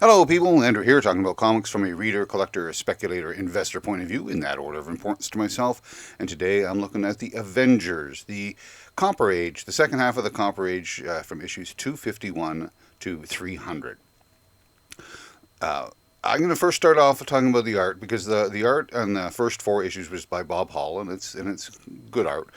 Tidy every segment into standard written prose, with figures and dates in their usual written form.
Hello, people. Andrew here, talking about comics from a reader, collector, speculator, investor point of view, in that order of importance to myself. And today I'm looking at the Avengers, the Copper Age, the second half of the Copper Age, from issues 251 to 300. Uh, I'm going to first start off talking about the art because the art on the first four issues was by Bob Hall, and it's good art.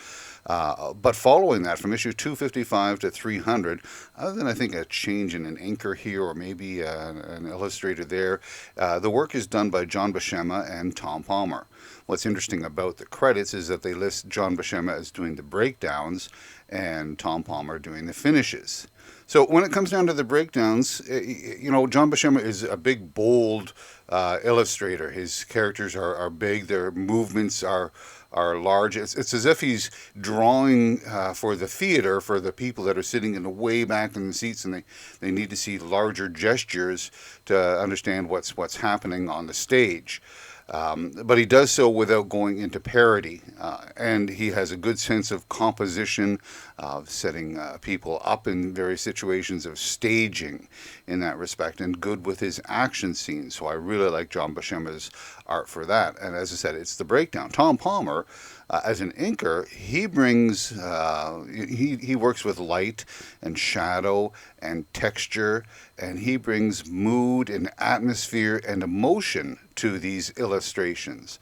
But following that, from issue 255 to 300, other than I think a change in an inker here or maybe an illustrator there, the work is done by John Buscema and Tom Palmer. What's interesting about the credits is that they list John Buscema as doing the breakdowns and Tom Palmer doing the finishes. So when it comes down to the breakdowns, John Buscema is a big, bold illustrator. His characters are big. Their movements are large. It's as if he's drawing for the theater for the people that are sitting in the way back in the seats, and they need to see larger gestures to understand what's happening on the stage. But he does so without going into parody, and he has a good sense of composition, of setting people up in various situations, of staging in that respect, and good with his action scenes. So I really like John Buscema's art for that. And as I said, it's the breakdown. Tom Palmer, as an inker, he brings he works with light and shadow and texture, and he brings mood and atmosphere and emotion to these illustrations.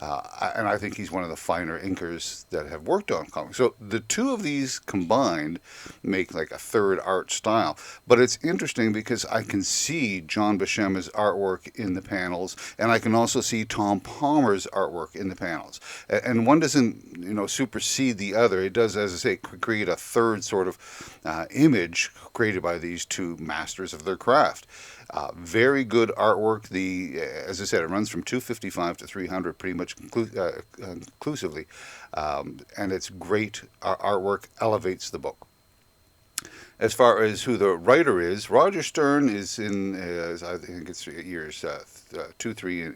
And I think he's one of the finer inkers that have worked on comics. So the two of these combined make like a third art style. But it's interesting because I can see John Buscema's artwork in the panels, and I can also see Tom Palmer's artwork in the panels. And one doesn't, supersede the other. It does, as I say, create a third sort of image created by these two masters of their craft. Very good artwork. As I said, it runs from 255 to 300 pretty much conclusively, and it's great artwork. Elevates the book. As far as who the writer is, Roger Stern is in, I think it's years 2, 3,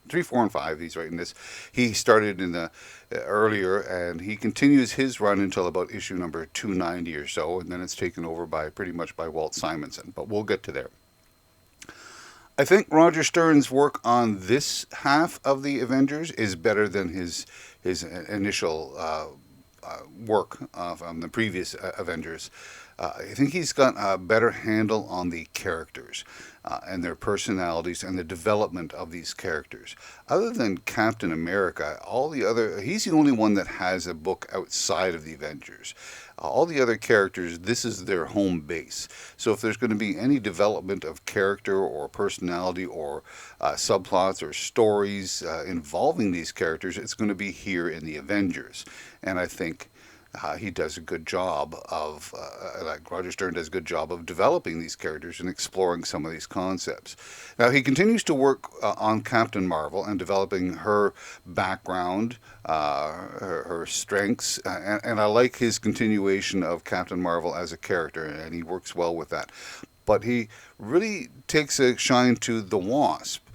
3, 4, and 5. He's writing this. He started in the earlier, and he continues his run until about issue number 290 or so, and then it's taken over by pretty much by Walt Simonson. But we'll get to there. I think Roger Stern's work on this half of the Avengers is better than his initial work from the previous Avengers. I think he's got a better handle on the characters and their personalities and the development of these characters. Other than Captain America, he's the only one that has a book outside of the Avengers. All the other characters, this is their home base. So if there's going to be any development of character or personality or subplots or stories involving these characters, it's going to be here in the Avengers. And I think he does a good job like Roger Stern does a good job of developing these characters and exploring some of these concepts. Now, he continues to work on Captain Marvel and developing her background, her strengths, and I like his continuation of Captain Marvel as a character, and he works well with that. But he really takes a shine to the Wasp.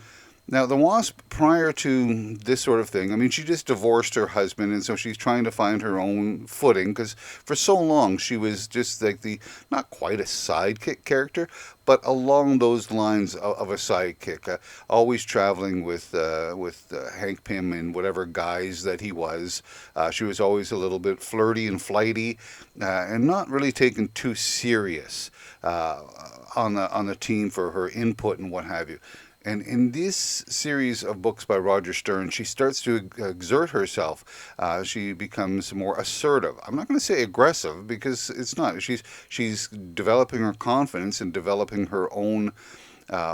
Now, the Wasp, prior to this sort of thing, I mean, she just divorced her husband, and so she's trying to find her own footing, because for so long she was just like not quite a sidekick character, but along those lines of a sidekick, always traveling with Hank Pym in whatever guise that he was. She was always a little bit flirty and flighty, and not really taken too serious on the team for her input and what have you. And in this series of books by Roger Stern, she starts to exert herself. She becomes more assertive. I'm not going to say aggressive because it's not. She's developing her confidence and developing her own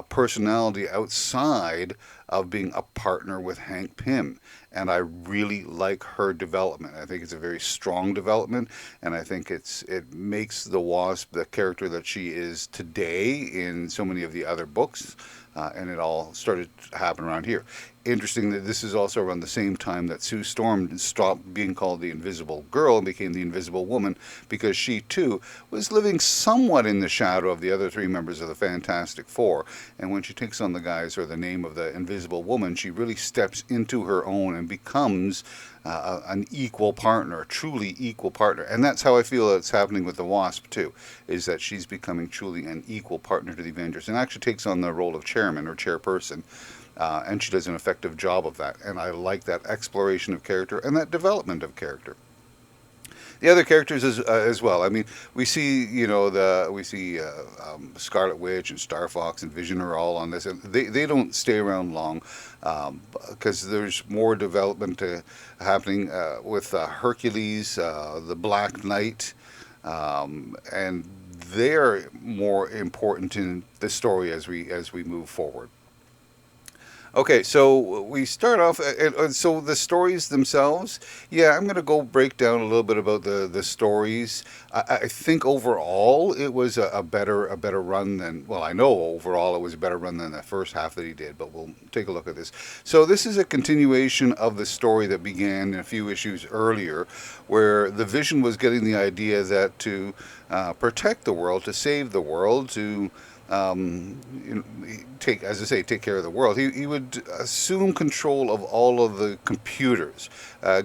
personality outside of being a partner with Hank Pym. And I really like her development. I think it's a very strong development, and I think it makes the Wasp the character that she is today in so many of the other books, and it all started to happen around here. Interesting that this is also around the same time that Sue Storm stopped being called the Invisible Girl and became the Invisible Woman, because she too was living somewhat in the shadow of the other three members of the Fantastic Four. And when she takes on the guise or the name of the Invisible Woman, she really steps into her own and becomes an equal partner, a truly equal partner. And that's how I feel it's happening with the Wasp too, is that she's becoming truly an equal partner to the Avengers, and actually takes on the role of chairman or chairperson. And she does an effective job of that. And I like that exploration of character and that development of character. The other characters as well. I mean, we see, Scarlet Witch and Star Fox and Vision are all on this, and they don't stay around long, because there's more development happening with Hercules, the Black Knight, and they're more important in the story as we move forward. Okay, so we start off. So the stories themselves, yeah, I'm going to go break down a little bit about the stories. I think overall it was a better run than, well, I know overall it was a better run than the first half that he did, but we'll take a look at this. So this is a continuation of the story that began a few issues earlier, where the Vision was getting the idea that to protect the world, to save the world, to take, as I say, take care of the world. He would assume control of all of the computers,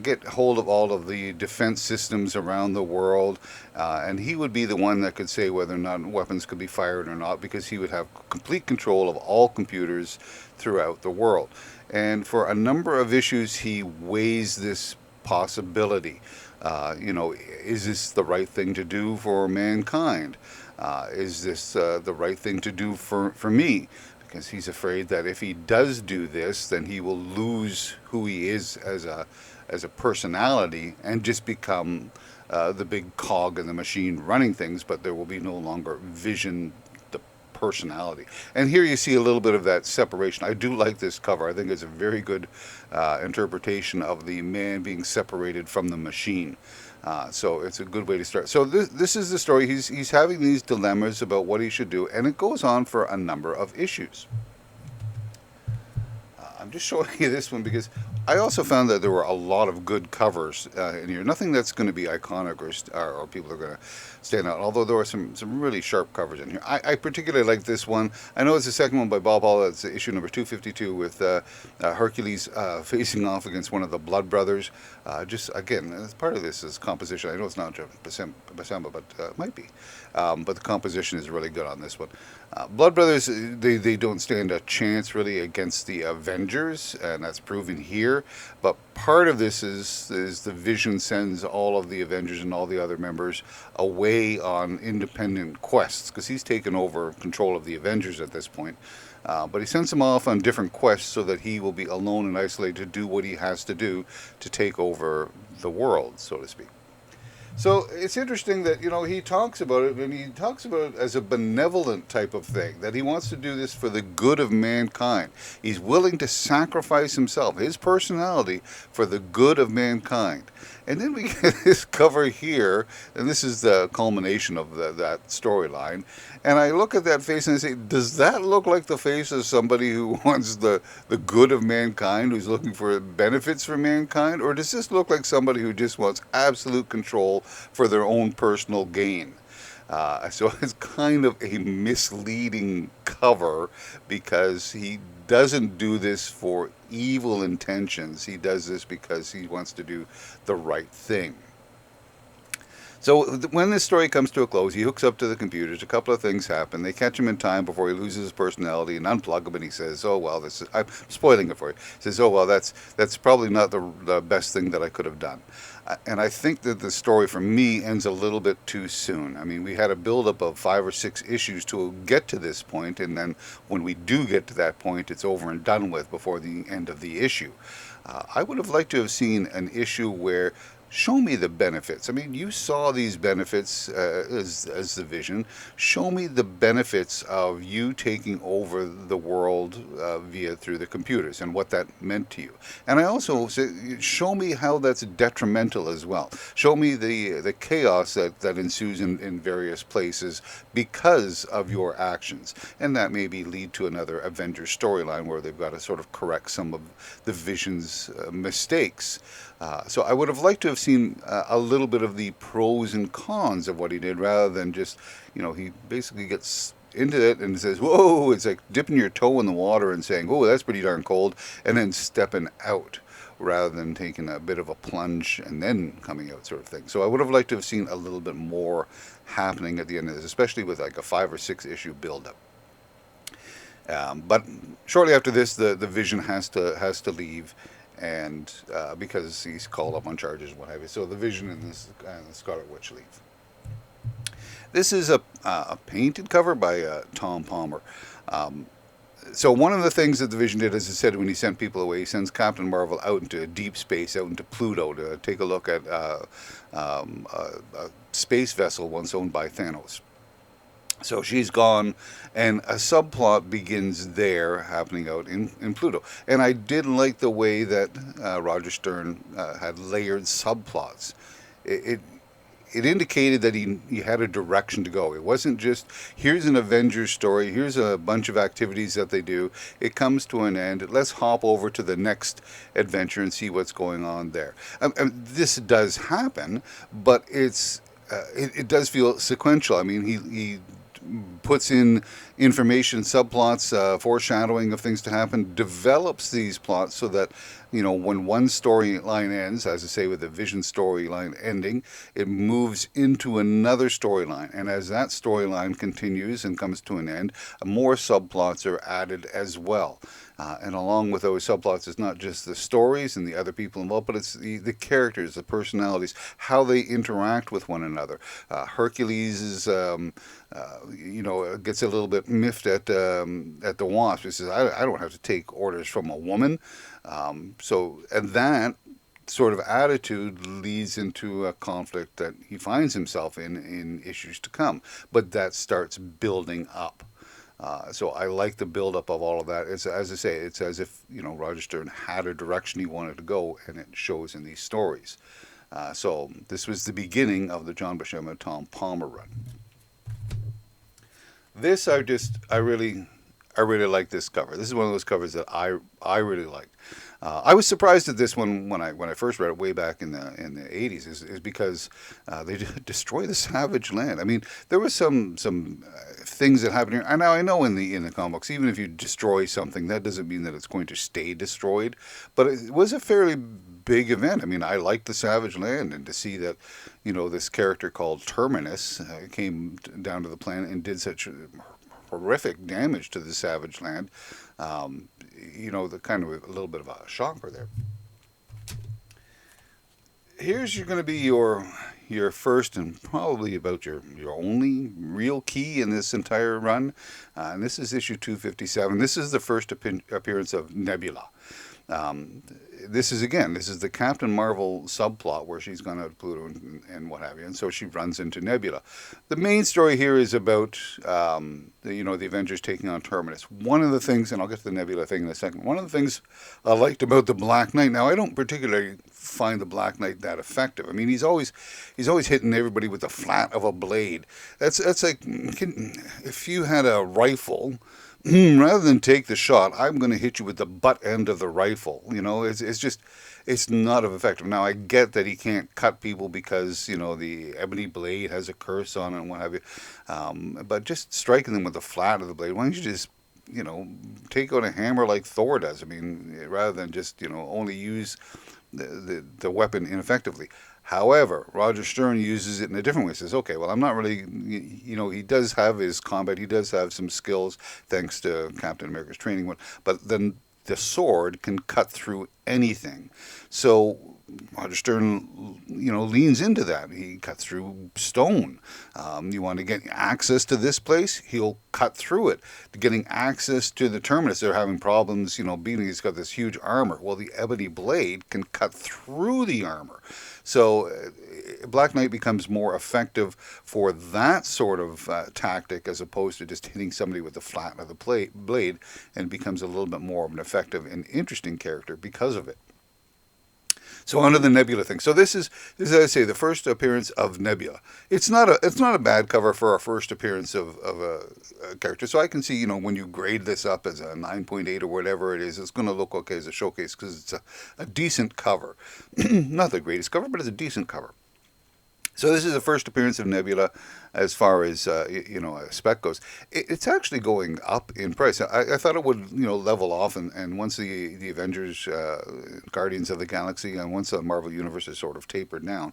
get hold of all of the defense systems around the world, and he would be the one that could say whether or not weapons could be fired or not, because he would have complete control of all computers throughout the world. And for a number of issues, he weighs this possibility. Is this the right thing to do for mankind? Is this the right thing to do for me? Because he's afraid that if he does do this, then he will lose who he is as a personality and just become the big cog in the machine running things, but there will be no longer Vision, the personality. And here you see a little bit of that separation. I do like this cover. I think it's a very good interpretation of the man being separated from the machine. So it's a good way to start. So this is the story. He's having these dilemmas about what he should do, and it goes on for a number of issues. I'm just showing you this one because I also found that there were a lot of good covers in here. Nothing that's going to be iconic or people are going to stand out, although there were some really sharp covers in here. I particularly like this one. I know it's the second one by Bob Hall. It's issue number 252 with Hercules facing off against one of the Blood Brothers. Just, again, as part of this is composition. I know it's not Basamba, but it might be. But the composition is really good on this one. Blood Brothers, they don't stand a chance really against the Avengers, and that's proven here. But part of this is the Vision sends all of the Avengers and all the other members away on independent quests, because he's taken over control of the Avengers at this point. But he sends them off on different quests so that he will be alone and isolated to do what he has to do to take over the world, so to speak. So it's interesting that, he talks about it, and he talks about it as a benevolent type of thing, that he wants to do this for the good of mankind. He's willing to sacrifice himself, his personality, for the good of mankind. And then we get this cover here, and this is the culmination of that storyline. And I look at that face and I say, does that look like the face of somebody who wants the good of mankind, who's looking for benefits for mankind? Or does this look like somebody who just wants absolute control for their own personal gain? So it's kind of a misleading cover, because he doesn't do this for evil intentions. He does this because he wants to do the right thing. So when this story comes to a close, he hooks up to the computers. A couple of things happen. They catch him in time before he loses his personality and unplug him. And he says, "Oh well, I'm spoiling it for you." He says, "Oh well, that's probably not the best thing that I could have done." And I think that the story for me ends a little bit too soon. I mean, we had a buildup of 5 or 6 issues to get to this point, and then when we do get to that point, it's over and done with before the end of the issue. I would have liked to have seen an issue where show me the benefits. I mean, you saw these benefits as the Vision. Show me the benefits of you taking over the world through the computers and what that meant to you. And I also say, show me how that's detrimental as well. Show me the chaos that ensues in various places because of your actions. And that maybe lead to another Avengers storyline where they've got to sort of correct some of the Vision's mistakes. So I would have liked to have seen a little bit of the pros and cons of what he did rather than just, he basically gets into it and says, whoa, it's like dipping your toe in the water and saying, oh, that's pretty darn cold, and then stepping out rather than taking a bit of a plunge and then coming out sort of thing. So I would have liked to have seen a little bit more happening at the end of this, especially with like a 5 or 6 issue buildup. But shortly after this, the Vision has to leave, and because he's called up on charges and what have you. So the Vision and the Scarlet Witch leave. This is a painted cover by Tom Palmer. So one of the things that the Vision did, as I said, when he sent people away, he sends Captain Marvel out into deep space, out into Pluto, to take a look at a space vessel once owned by Thanos. So she's gone, and a subplot begins there, happening out in Pluto. And I did like the way that Roger Stern had layered subplots. It indicated that he had a direction to go. It wasn't just, here's an Avengers story, here's a bunch of activities that they do. It comes to an end. Let's hop over to the next adventure and see what's going on there. This does happen, but it does feel sequential. I mean, he puts in information, subplots, foreshadowing of things to happen, develops these plots so that, when one storyline ends, as I say, with the Vision storyline ending, it moves into another storyline. And as that storyline continues and comes to an end, more subplots are added as well. And along with those subplots, it's not just the stories and the other people involved, but it's the characters, the personalities, how they interact with one another. Hercules is, gets a little bit miffed at the Wasp. He says, I don't have to take orders from a woman. And that sort of attitude leads into a conflict that he finds himself in issues to come. But that starts building up. So I like the build-up of all of that. As I say, it's as if Roger Stern had a direction he wanted to go, and it shows in these stories. So this was the beginning of the John Buscema Tom Palmer run. This I really like this cover. This is one of those covers that I really liked. I was surprised at this one when I first read it way back in the 80s. Is because they destroy the Savage Land. I mean, there was some things that happened here. And now I know in the comics, even if you destroy something, that doesn't mean that it's going to stay destroyed. But it was a fairly big event. I mean, I liked the Savage Land, and to see that this character called Terminus came down to the planet and did such horrific damage to the Savage Land. The kind of a little bit of a shocker there. Here's going to be your first and probably about your only real key in this entire run, and this is issue 257. This is the first appearance of Nebula. This is the Captain Marvel subplot where she's gone out to Pluto and what have you, and so she runs into Nebula. The main story here is about the Avengers taking on Terminus. One of the things, and I'll get to the Nebula thing in a second. One of the things I liked about the Black Knight. Now, I don't particularly find the Black Knight that effective. I mean, he's always hitting everybody with the flat of a blade. That's like, if you had a rifle. Rather than take the shot, I'm going to hit you with the butt end of the rifle. It's not effective. Now, I get that he can't cut people because, the ebony blade has a curse on it and what have you. But just striking them with the flat of the blade, why don't you just, take out a hammer like Thor does? I mean, rather than just, only use the weapon ineffectively. However, Roger Stern uses it in a different way. He says, okay, well, I'm not really, he does have his combat. He does have some skills thanks to Captain America's training. But then the sword can cut through anything. So Roger Stern, leans into that. He cuts through stone. You want to get access to this place, he'll cut through it. Getting access to the terminus, they're having problems, beating. He's got this huge armor. Well, the ebony blade can cut through the armor. So Black Knight becomes more effective for that sort of tactic as opposed to just hitting somebody with the flat of the blade, and becomes a little bit more of an effective and interesting character because of it. So onto the Nebula thing. So this is, as I say, the first appearance of Nebula. It's not a bad cover for a first appearance of a character. So I can see, when you grade this up as a 9.8 or whatever it is, it's going to look okay as a showcase because it's a decent cover. Not the greatest cover, but it's a decent cover. So this is the first appearance of Nebula as far as, a spec goes. It's actually going up in price. I thought it would, level off, and once the Avengers, Guardians of the Galaxy, and once the Marvel Universe is sort of tapered down.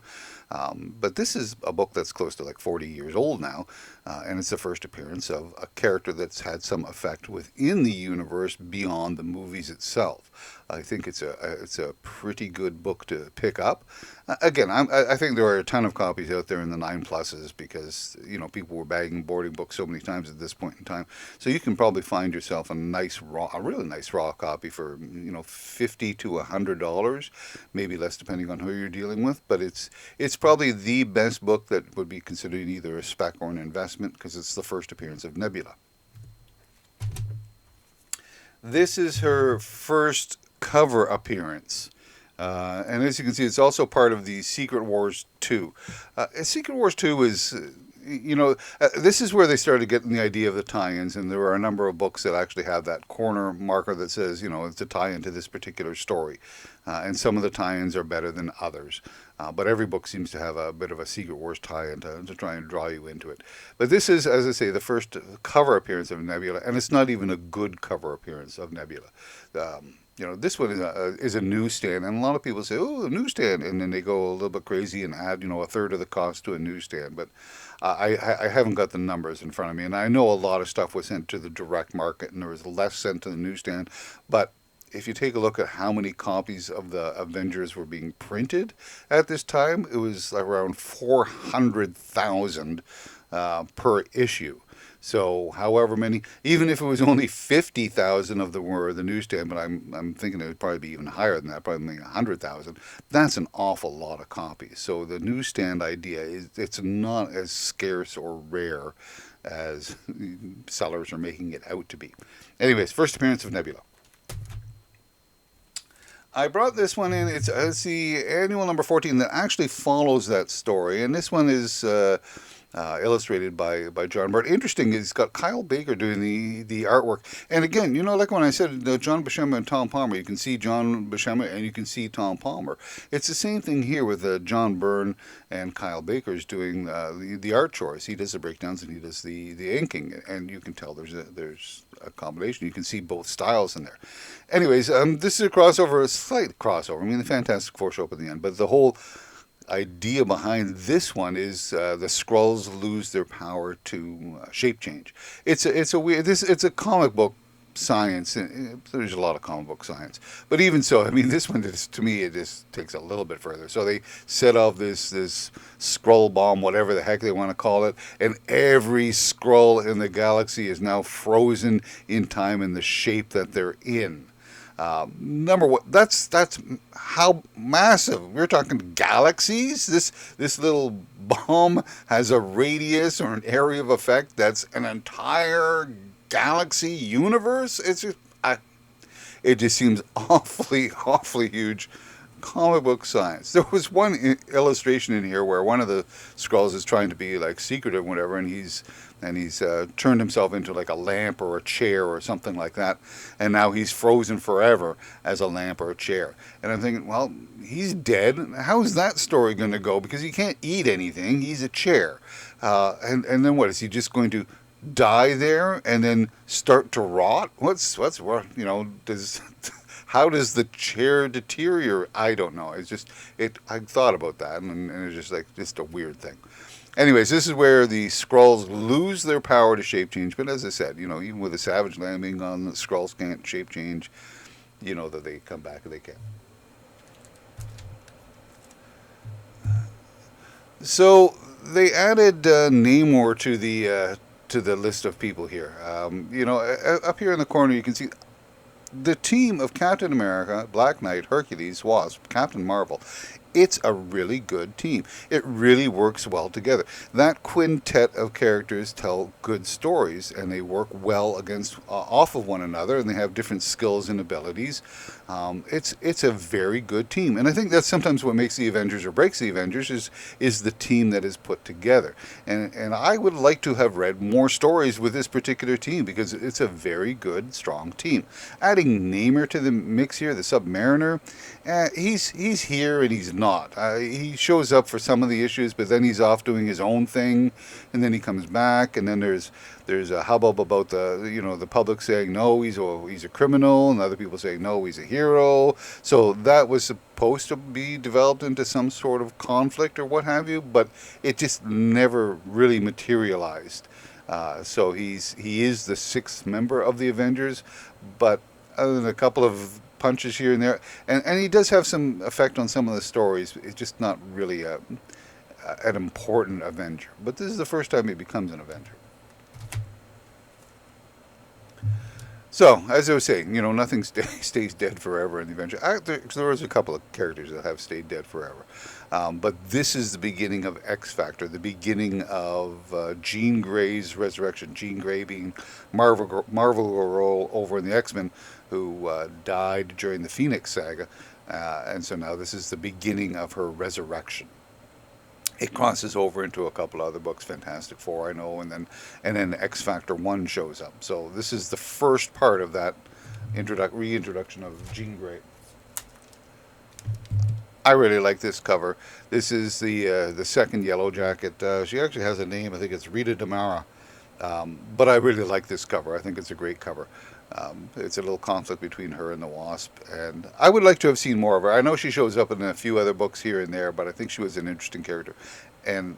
But this is a book that's close to like 40 years old now, and it's the first appearance of a character that's had some effect within the universe beyond the movies itself. I think it's a pretty good book to pick up. Again, I think there are a ton of copies out there in the 9+s because people were bagging boarding books so many times at this point in time. So you can probably find yourself a really nice raw copy for $50 to $100, maybe less depending on who you're dealing with. But it's probably the best book that would be considered either a spec or an investment because it's the first appearance of Nebula. This is her first cover appearance. And as you can see, it's also part of the Secret Wars 2. Secret Wars 2 is, this is where they started getting the idea of the tie-ins, and there are a number of books that actually have that corner marker that says, it's a tie-in to this particular story. And some of the tie-ins are better than others. But every book seems to have a bit of a Secret Wars tie-in to try and draw you into it. But this is, as I say, the first cover appearance of Nebula, and it's not even a good cover appearance of Nebula. This one is a newsstand, and a lot of people say, "Oh, a newsstand," and then they go a little bit crazy and add, a third of the cost to a newsstand. But I haven't got the numbers in front of me, and I know a lot of stuff was sent to the direct market, and there was less sent to the newsstand. But if you take a look at how many copies of the Avengers were being printed at this time, it was around 400,000 per issue. So, however many, even if it was only 50,000 of them were the newsstand, but I'm thinking it would probably be even higher than that, probably 100,000. That's an awful lot of copies. So the newsstand idea it's not as scarce or rare as sellers are making it out to be. Anyways, first appearance of Nebula. I brought this one in. It's the annual number 14 that actually follows that story, and this one is illustrated by John Byrne. Interesting, it's got Kyle Baker doing the artwork. And again, like when I said John Buscema and Tom Palmer, you can see John Buscema and you can see Tom Palmer. It's the same thing here with John Byrne and Kyle Baker's doing the art chores. He does the breakdowns and he does the inking, and you can tell there's a combination. You can see both styles in there. Anyways, this is a slight crossover. I mean, the Fantastic Four show up at the end, but the whole idea behind this one is the Skrulls lose their power to shape change. It's a comic book science. There's a lot of comic book science, but even so, I mean, this one to me it just takes a little bit further. So they set off this Skrull bomb, whatever the heck they want to call it, and every Skrull in the galaxy is now frozen in time in the shape that they're in. Number one, that's how massive. We're talking galaxies. This little bomb has a radius or an area of effect that's an entire galaxy universe. It just seems awfully huge. Comic book science. There was one illustration in here where one of the Skrulls is trying to be like secretive, whatever, and he's turned himself into like a lamp or a chair or something like that, and now he's frozen forever as a lamp or a chair. And I'm thinking, well, he's dead. How's that story going to go? Because he can't eat anything. He's a chair, and then what is he just going to die there and then start to rot? What's does how does the chair deteriorate? I don't know. I thought about that, and it's just a weird thing. Anyways, this is where the Skrulls lose their power to shape change. But as I said, even with a Savage Land being gone, the Skrulls can't shape change. you know that they come back and they can. So they added Namor to the list of people here. Up here in the corner you can see the team of Captain America, Black Knight, Hercules, Wasp, Captain Marvel. It's a really good team. It really works well together. That quintet of characters tell good stories, and they work well against off of one another, and they have different skills and abilities. It's a very good team, and I think that's sometimes what makes the Avengers or breaks the Avengers is the team that is put together. And I would like to have read more stories with this particular team because it's a very good, strong team. Adding Namor to the mix here, the Submariner, he's here and he's not. He shows up for some of the issues, but then he's off doing his own thing, and then he comes back, and then there's a hubbub about the public saying no, he's a criminal, and other people saying no, he's a hero. So that was supposed to be developed into some sort of conflict or what have you, but it just never really materialized. So he is the sixth member of the Avengers, but other than a couple of punches here and there, and he does have some effect on some of the stories. It's just not really an important Avenger. But this is the first time he becomes an Avenger. So, as I was saying, nothing stays dead forever in the Avenger. There was a couple of characters that have stayed dead forever. But this is the beginning of X Factor, the beginning of Jean Grey's resurrection. Jean Grey being Marvel role over in the X-Men, who died during the Phoenix saga. And so now this is the beginning of her resurrection. It crosses over into a couple other books, Fantastic Four, I know, and then X Factor 1 shows up. So this is the first part of that reintroduction of Jean Grey. I really like this cover. This is the second Yellow Jacket. She actually has a name. I think it's Rita Damara. But I really like this cover. I think it's a great cover. It's a little conflict between her and the Wasp, and I would like to have seen more of her. I know she shows up in a few other books here and there, but I think she was an interesting character, and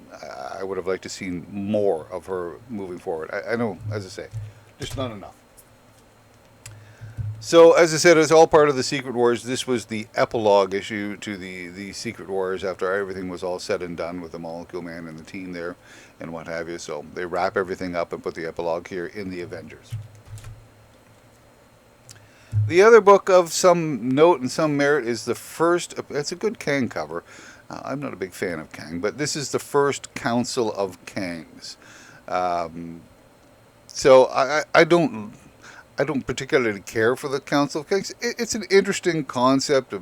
I would have liked to seen more of her moving forward. I know, as I say, just not enough. So, as I said, it's all part of the Secret Wars. This was the epilogue issue to the Secret Wars after everything was all said and done with the Molecule Man and the team there and what have you. So they wrap everything up and put the epilogue here in the Avengers. The other book of some note and some merit is the first. It's a good Kang cover. I'm not a big fan of Kang, but this is the first Council of Kangs. So I don't particularly care for the Council of Kangs. It's an interesting concept,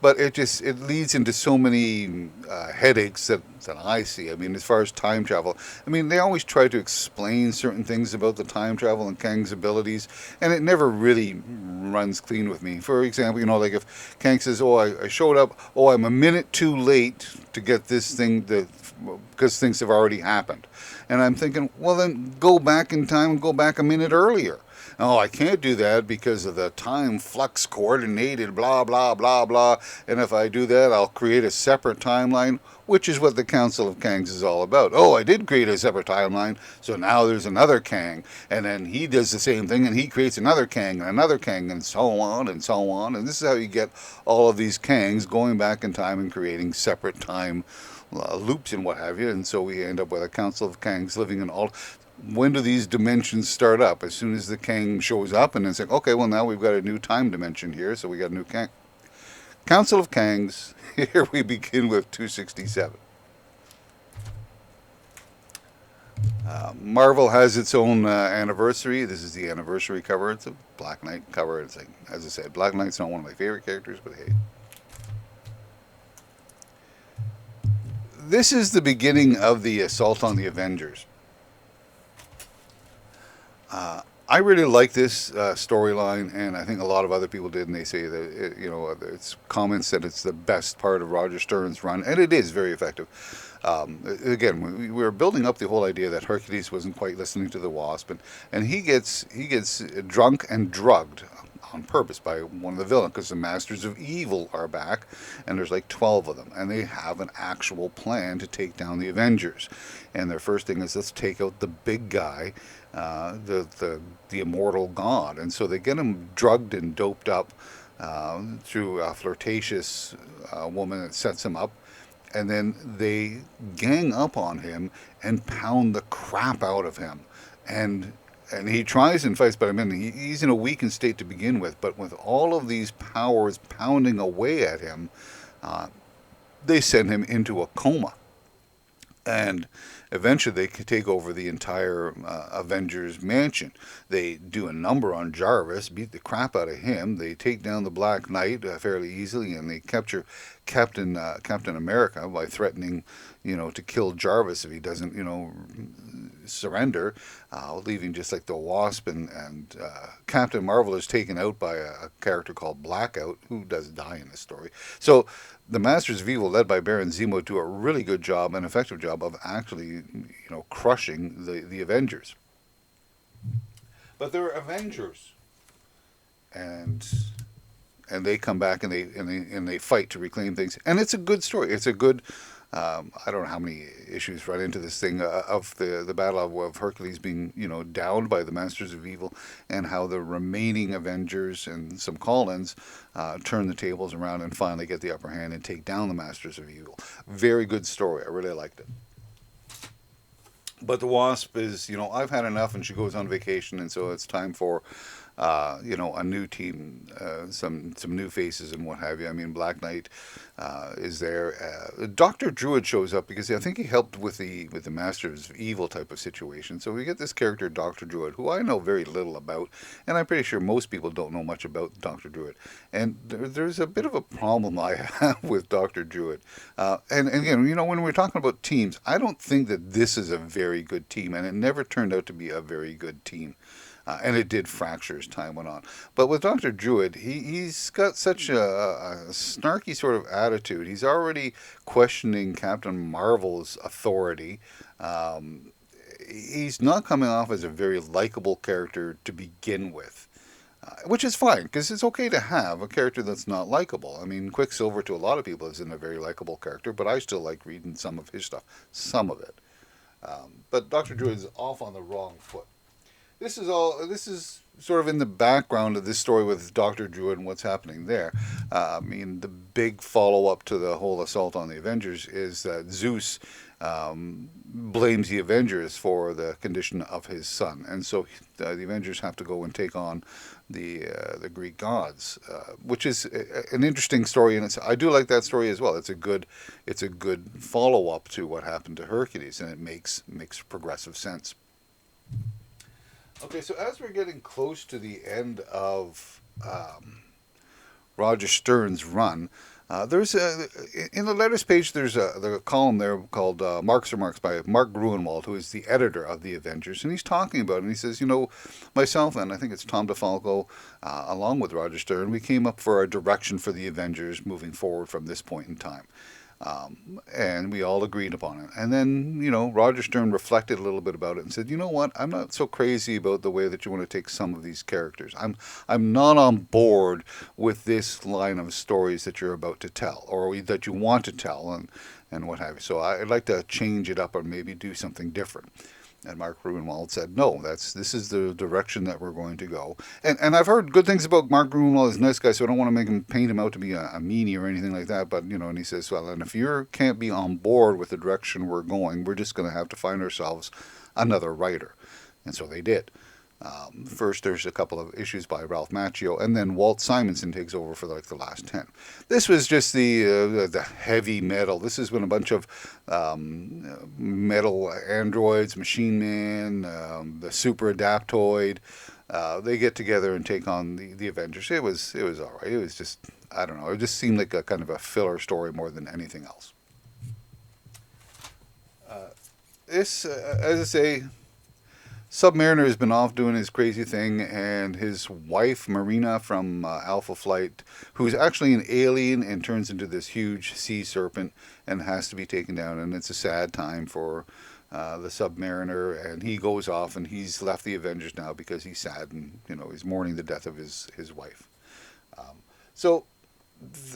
but it leads into so many headaches that I see. I mean, as far as time travel, I mean, they always try to explain certain things about the time travel and Kang's abilities, and it never really runs clean with me. For example, like if Kang says, "Oh, I showed up. Oh, I'm a minute too late to get this thing because things have already happened," and I'm thinking, well, then go back in time and go back a minute earlier. Oh, I can't do that because of the time flux coordinated, blah, blah, blah, blah. And if I do that, I'll create a separate timeline, which is what the Council of Kangs is all about. Oh, I did create a separate timeline, so now there's another Kang. And then he does the same thing, and he creates another Kang, and so on, and so on. And this is how you get all of these Kangs going back in time and creating separate time loops and what have you. And so we end up with a Council of Kangs living in all... When do these dimensions start up? As soon as the Kang shows up, and then say, okay, well, now we've got a new time dimension here, so we got a new Kang. Council of Kangs, here we begin with 267. Marvel has its own anniversary. This is the anniversary cover. It's a Black Knight cover. It's like, as I said, Black Knight's not one of my favorite characters, but hey. This is the beginning of the assault on the Avengers. I really like this storyline, and I think a lot of other people did, and they say that it's comments that it's the best part of Roger Stern's run, and it is very effective. Again, we were building up the whole idea that Hercules wasn't quite listening to the Wasp, and he gets drunk and drugged on purpose by one of the villains, because the Masters of Evil are back, and there's like 12 of them, and they have an actual plan to take down the Avengers. And their first thing is, let's take out the big guy, the immortal god. And so they get him drugged and doped up through a flirtatious woman that sets him up, and then they gang up on him and pound the crap out of him, and he tries and fights, but I mean he's in a weakened state to begin with. But with all of these powers pounding away at him, uh, they send him into a coma, and eventually they could take over the entire Avengers mansion. They do a number on Jarvis, beat the crap out of him. They take down the Black Knight fairly easily, and they capture Captain America by threatening, to kill Jarvis if he doesn't, surrender, leaving just like the Wasp and Captain Marvel is taken out by a character called Blackout, who does die in this story. So the Masters of Evil, led by Baron Zemo, do a really good job, an effective job of actually, crushing the Avengers. But they're Avengers, and they come back and they fight to reclaim things, and it's a good story. It's a good. I don't know how many issues run into this thing of the battle of Hercules being downed by the Masters of Evil, and how the remaining Avengers and some call-ins turn the tables around and finally get the upper hand and take down the Masters of Evil. Very good story. I really liked it. But the Wasp is, I've had enough, and she goes on vacation, and so it's time for, a new team, some new faces and what have you. I mean, Black Knight is there. Doctor Druid shows up because I think he helped with the Masters of Evil type of situation. So we get this character, Doctor Druid, who I know very little about, and I'm pretty sure most people don't know much about Doctor Druid. And there's a bit of a problem I have with Doctor Druid. And again, when we're talking about teams, I don't think that this is a very good team, and it never turned out to be a very good team. And it did fracture as time went on. But with Dr. Druid, he's got such a snarky sort of attitude. He's already questioning Captain Marvel's authority. He's not coming off as a very likable character to begin with. Which is fine, because it's okay to have a character that's not likable. I mean, Quicksilver to a lot of people isn't a very likable character, but I still like reading some of his stuff. Some of it. But Dr. Druid is off on the wrong foot. This is sort of in the background of this story with Dr. Druid and what's happening there. I mean, the big follow-up to the whole assault on the Avengers is that Zeus blames the Avengers for the condition of his son. And so the Avengers have to go and take on the Greek gods, which is an interesting story. And I do like that story as well. It's a good follow-up to what happened to Hercules, and it makes progressive sense. Okay, so as we're getting close to the end of Roger Stern's run, there's in the letters page. There's a column there called Mark's Remarks by Mark Gruenwald, who is the editor of the Avengers, and he's talking about it. And he says, myself and I think it's Tom DeFalco, along with Roger Stern, we came up for a direction for the Avengers moving forward from this point in time. And we all agreed upon it. And then, Roger Stern reflected a little bit about it and said, you know what, I'm not so crazy about the way that you want to take some of these characters. I'm not on board with this line of stories that you're about to tell, or that you want to tell, and what have you. So I'd like to change it up or maybe do something different. And Mark Gruenwald said, no, this is the direction that we're going to go. And I've heard good things about Mark Gruenwald. He's a nice guy, so I don't want to paint him out to be a meanie or anything like that. But, and he says, well, and if you can't be on board with the direction we're going, we're just going to have to find ourselves another writer. And so they did. First, there's a couple of issues by Ralph Macchio, and then Walt Simonson takes over for the last 10. This was just the heavy metal. This is when a bunch of metal androids, Machine Man, the Super Adaptoid, they get together and take on the Avengers. It was all right. It was just, I don't know. It just seemed like a kind of a filler story more than anything else. This, as I say, Submariner has been off doing his crazy thing, and his wife, Marina from Alpha Flight, who's actually an alien and turns into this huge sea serpent and has to be taken down. And it's a sad time for the Submariner, and he goes off, and he's left the Avengers now because he's sad, and he's mourning the death of his wife. So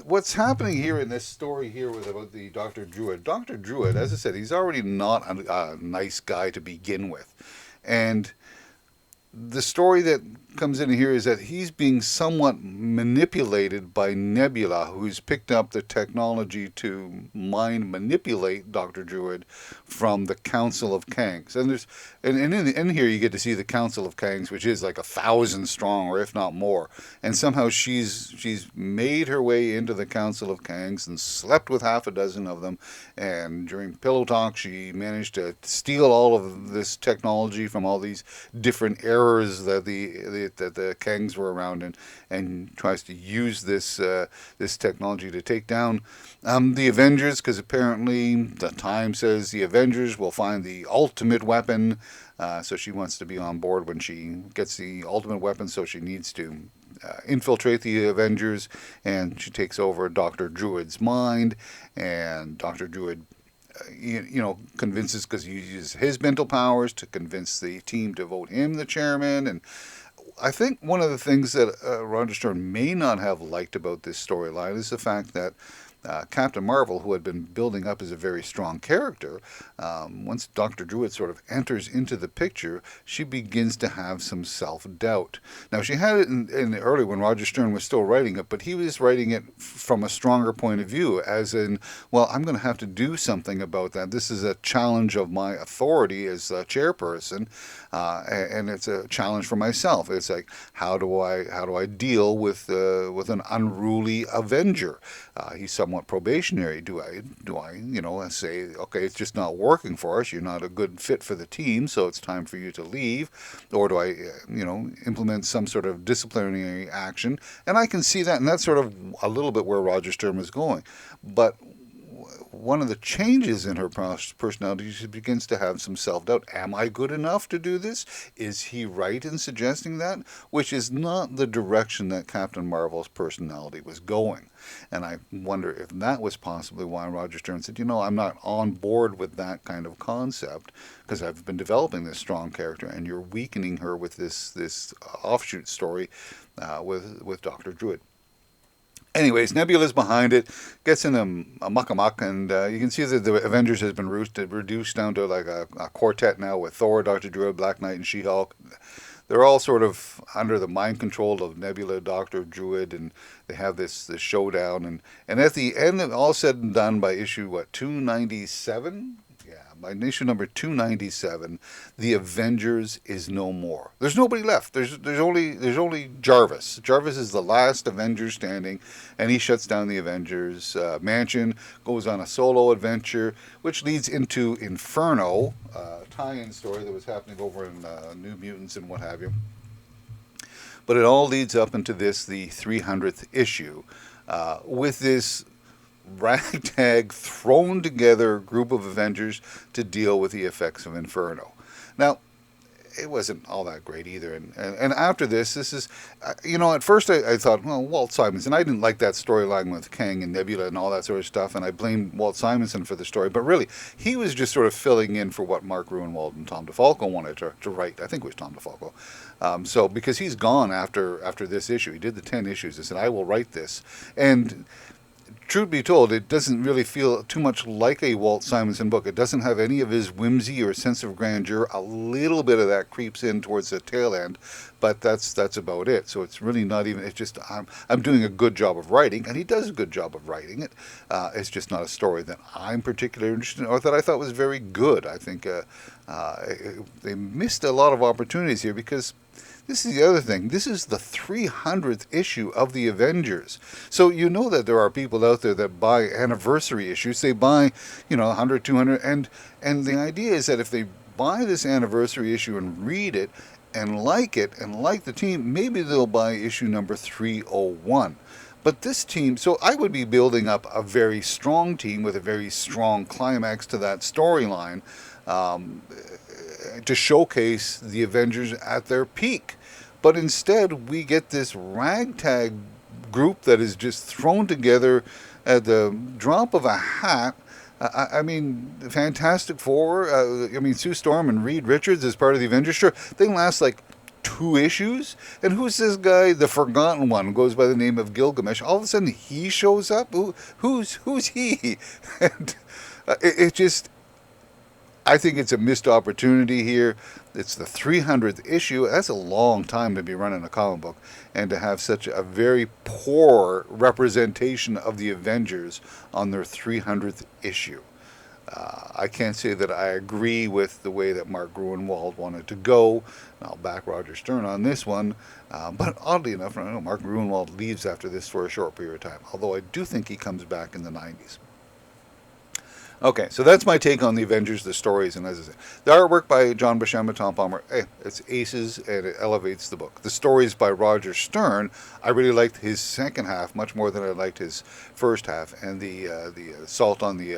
what's happening here in this story here about the Dr. Druid? Dr. Druid, as I said, he's already not a nice guy to begin with. And the story that comes in here is that he's being somewhat manipulated by Nebula, who's picked up the technology to mind manipulate Dr. Druid from the Council of Kangs. And there's and in here you get to see the Council of Kangs, which is like 1,000 strong, or if not more. And somehow she's made her way into the Council of Kangs and slept with half a dozen of them. And during pillow talk, she managed to steal all of this technology from all these different errors that the Kangs were around, and tries to use this technology to take down the Avengers, because apparently the Time says the Avengers will find the ultimate weapon. So she wants to be on board when she gets the ultimate weapon, so she needs to infiltrate the Avengers, and she takes over Dr. Druid's mind, and Dr. Druid convinces, because he uses his mental powers to convince the team to vote him the chairman. And I think one of the things that Roger Stern may not have liked about this storyline is the fact that Captain Marvel, who had been building up as a very strong character, once Dr. Druid sort of enters into the picture, she begins to have some self-doubt. Now, she had it in early when Roger Stern was still writing it, but he was writing it from a stronger point of view, as in, well, I'm going to have to do something about that. This is a challenge of my authority as a chairperson, and it's a challenge for myself. It's like, how do I deal with an unruly Avenger? He's somewhat probationary. Do I say, okay, it's just not working for us, you're not a good fit for the team, so it's time for you to leave? Or do I implement some sort of disciplinary action? And I can see that, and that's sort of a little bit where Roger Stern was going. But one of the changes in her personality, she begins to have some self-doubt. Am I good enough to do this? Is he right in suggesting that? Which is not the direction that Captain Marvel's personality was going. And I wonder if that was possibly why Roger Stern said, I'm not on board with that kind of concept, because I've been developing this strong character, and you're weakening her with this offshoot story with Dr. Druid. Anyways, Nebula's behind it, gets in a muck-a-muck, and you can see that the Avengers has been reduced down to like a quartet now, with Thor, Dr. Druid, Black Knight, and She-Hulk. They're all sort of under the mind control of Nebula, Dr. Druid, and they have this showdown. And at the end, all said and done, by issue, 297? By issue number 297, the Avengers is no more. There's nobody left. There's only Jarvis. Jarvis is the last Avenger standing, and he shuts down the Avengers mansion, goes on a solo adventure, which leads into Inferno, a tie-in story that was happening over in New Mutants and what have you. But it all leads up into the 300th issue, with this ragtag thrown together group of Avengers to deal with the effects of Inferno. Now, it wasn't all that great either, and after this is at first I thought, well, Walt Simonson, I didn't like that storyline with Kang and Nebula and all that sort of stuff, and I blamed Walt Simonson for the story, but really he was just sort of filling in for what Mark Gruenwald and Tom DeFalco wanted to write. I think it was Tom DeFalco. So because he's gone after this issue, he did the 10 issues. He said, I will write this. And truth be told, it doesn't really feel too much like a Walt Simonson book. It doesn't have any of his whimsy or sense of grandeur. A little bit of that creeps in towards the tail end, but that's about it. So it's really not even. It's just I'm doing a good job of writing, and he does a good job of writing it. It's just not a story that I'm particularly interested in, or that I thought was very good. I think they missed a lot of opportunities here, because this is the other thing. This is the 300th issue of the Avengers. So you know that there are people out there that buy anniversary issues. They buy, 100, 200. And the idea is that if they buy this anniversary issue and read it and like the team, maybe they'll buy issue number 301. But this team, so I would be building up a very strong team with a very strong climax to that storyline, to showcase the Avengers at their peak. But instead, we get this ragtag group that is just thrown together at the drop of a hat. I mean, Fantastic Four, Sue Storm and Reed Richards as part of the Avengers, sure, they last like 2 issues. And who's this guy, the Forgotten One, goes by the name of Gilgamesh? All of a sudden, he shows up? Who's he? And it just... I think it's a missed opportunity here. It's the 300th issue. That's a long time to be running a comic book, and to have such a very poor representation of the Avengers on their 300th issue. I can't say that I agree with the way that Mark Gruenwald wanted to go. I'll back Roger Stern on this one. But oddly enough, I know Mark Gruenwald leaves after this for a short period of time, although I do think he comes back in the 90s. Okay, so that's my take on the Avengers, the stories, and as I said, the artwork by John Buscema, Tom Palmer, it's aces, and it elevates the book. The stories by Roger Stern, I really liked his second half much more than I liked his first half, and the assault on the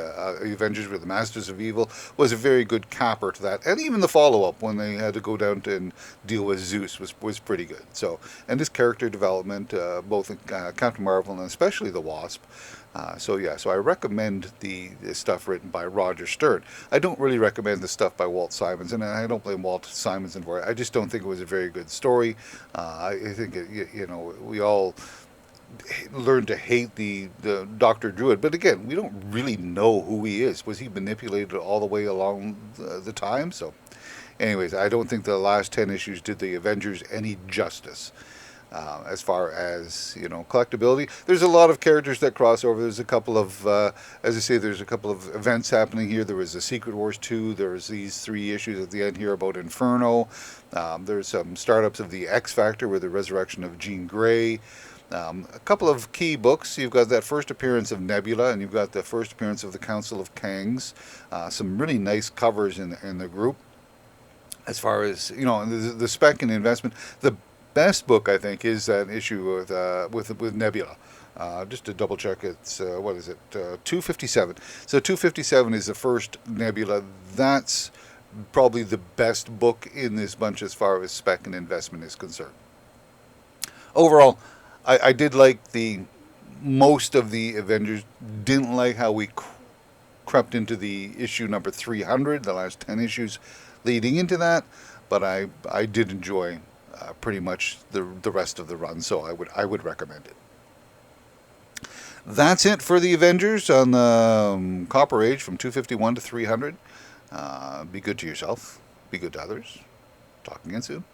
Avengers with the Masters of Evil was a very good capper to that, and even the follow-up when they had to go down and deal with Zeus was pretty good. So, and his character development, both Captain Marvel and especially the Wasp. So I recommend the stuff written by Roger Stern. I don't really recommend the stuff by Walt Simonson, and I don't blame Walt Simonson for it. I just don't think it was a very good story. I think we all learned to hate the Dr. Druid, but again, we don't really know who he is. Was he manipulated all the way along the time? So, anyways, I don't think the last 10 issues did the Avengers any justice. As far as collectability, there's a lot of characters that cross over. There's a couple of, as I say, there's a couple of events happening here. There was a Secret Wars 2. There's these 3 issues at the end here about Inferno. There's some startups of the X Factor with the resurrection of Jean Grey. A couple of key books. You've got that first appearance of Nebula, and you've got the first appearance of the Council of Kangs. Some really nice covers in the group. As far as the spec and the investment, the best book I think is that issue with Nebula. Just to double check, it's what is it? 257. So 257 is the first Nebula. That's probably the best book in this bunch as far as spec and investment is concerned. Overall, I did like most of the Avengers. Didn't like how we crept into the issue number 300, the last 10 issues leading into that, but I did enjoy pretty much the rest of the run, so I would recommend it. That's it for the Avengers on the Copper Age from 251 to 300. Be good to yourself. Be good to others. Talk again soon.